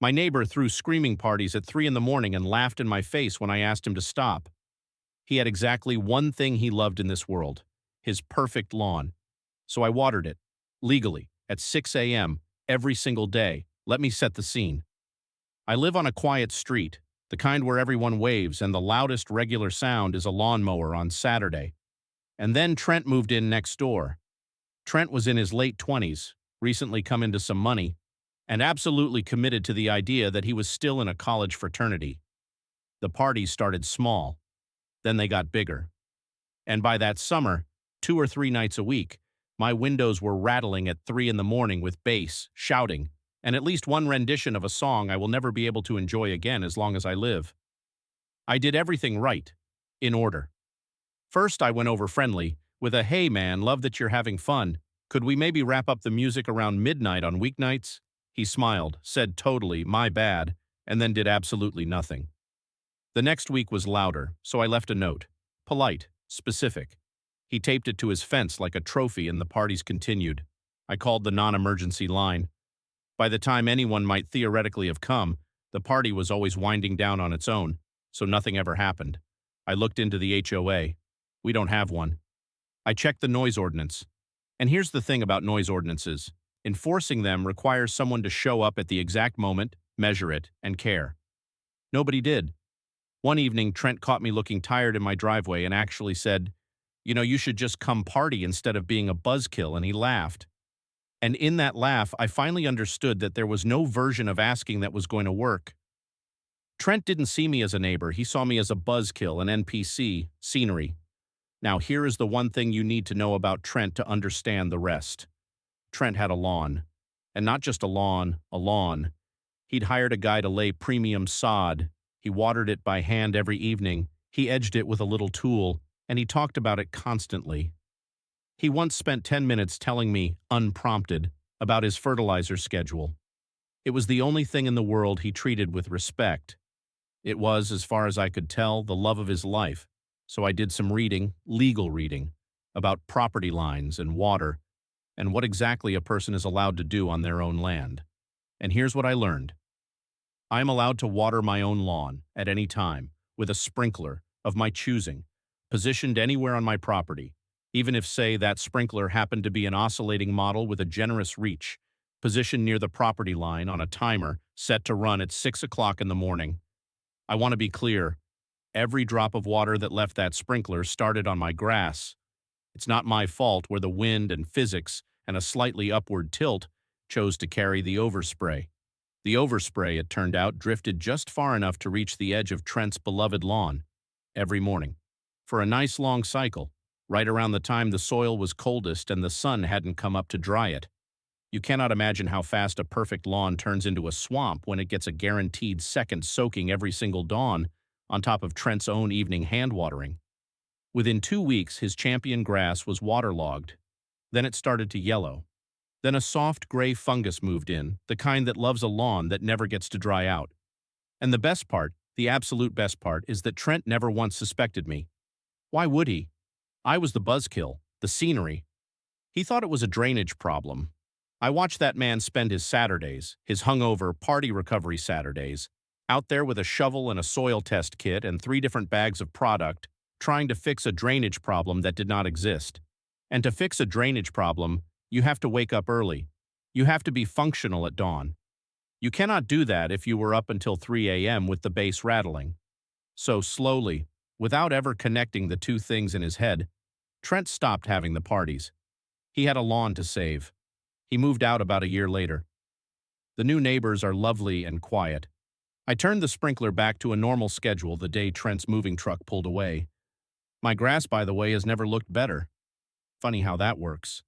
My neighbor threw screaming parties at 3 in the morning and laughed in my face when I asked him to stop. He had exactly one thing he loved in this world: his perfect lawn. So I watered it, legally, at 6 a.m. every single day. Let me set the scene. I live on a quiet street, the kind where everyone waves and the loudest regular sound is a lawnmower on Saturday. And then Trent moved in next door. Trent was in his late 20s, recently come into some money, and absolutely committed to the idea that he was still in a college fraternity. The parties started small, then they got bigger. And by that summer, 2 or 3 nights a week, my windows were rattling at 3 in the morning with bass, shouting, and at least one rendition of a song I will never be able to enjoy again as long as I live. I did everything right, in order. First, I went over friendly, with a "Hey man, love that you're having fun. Could we maybe wrap up the music around midnight on weeknights?" He smiled, said totally, "My bad," and then did absolutely nothing. The next week was louder, so I left a note. Polite, specific. He taped it to his fence like a trophy and the parties continued. I called the non-emergency line. By the time anyone might theoretically have come, the party was always winding down on its own, so nothing ever happened. I looked into the HOA. We don't have one. I checked the noise ordinance. And here's the thing about noise ordinances. Enforcing them requires someone to show up at the exact moment, measure it, and care. Nobody did. One evening, Trent caught me looking tired in my driveway and actually said, "You should just come party instead of being a buzzkill," and he laughed. And in that laugh, I finally understood that there was no version of asking that was going to work. Trent didn't see me as a neighbor, he saw me as a buzzkill, an NPC, scenery. Now here is the one thing you need to know about Trent to understand the rest. Trent had a lawn. And not just a lawn, a lawn. He'd hired a guy to lay premium sod. He watered it by hand every evening. He edged it with a little tool, and he talked about it constantly. He once spent 10 minutes telling me, unprompted, about his fertilizer schedule. It was the only thing in the world he treated with respect. It was, as far as I could tell, the love of his life. So I did some reading, legal reading, about property lines and water, and what exactly a person is allowed to do on their own land. And here's what I learned. I am allowed to water my own lawn at any time with a sprinkler of my choosing, positioned anywhere on my property, even if, say, that sprinkler happened to be an oscillating model with a generous reach, positioned near the property line on a timer set to run at 6 o'clock in the morning. I want to be clear. Every drop of water that left that sprinkler started on my grass. It's not my fault where the wind and physics and a slightly upward tilt chose to carry the overspray. The overspray, it turned out, drifted just far enough to reach the edge of Trent's beloved lawn every morning. For a nice long cycle, right around the time the soil was coldest and the sun hadn't come up to dry it. You cannot imagine how fast a perfect lawn turns into a swamp when it gets a guaranteed second soaking every single dawn, on top of Trent's own evening hand watering. Within 2 weeks, his champion grass was waterlogged. Then it started to yellow. Then a soft gray fungus moved in, the kind that loves a lawn that never gets to dry out. And the best part, the absolute best part, is that Trent never once suspected me. Why would he? I was the buzzkill, the scenery. He thought it was a drainage problem. I watched that man spend his Saturdays, his hungover party recovery Saturdays, out there with a shovel and a soil test kit and 3 different bags of product, trying to fix a drainage problem that did not exist. And to fix a drainage problem, you have to wake up early. You have to be functional at dawn. You cannot do that if you were up until 3 a.m. with the bass rattling. So slowly, without ever connecting the two things in his head, Trent stopped having the parties. He had a lawn to save. He moved out about a year later. The new neighbors are lovely and quiet. I turned the sprinkler back to a normal schedule the day Trent's moving truck pulled away. My grass, by the way, has never looked better. Funny how that works.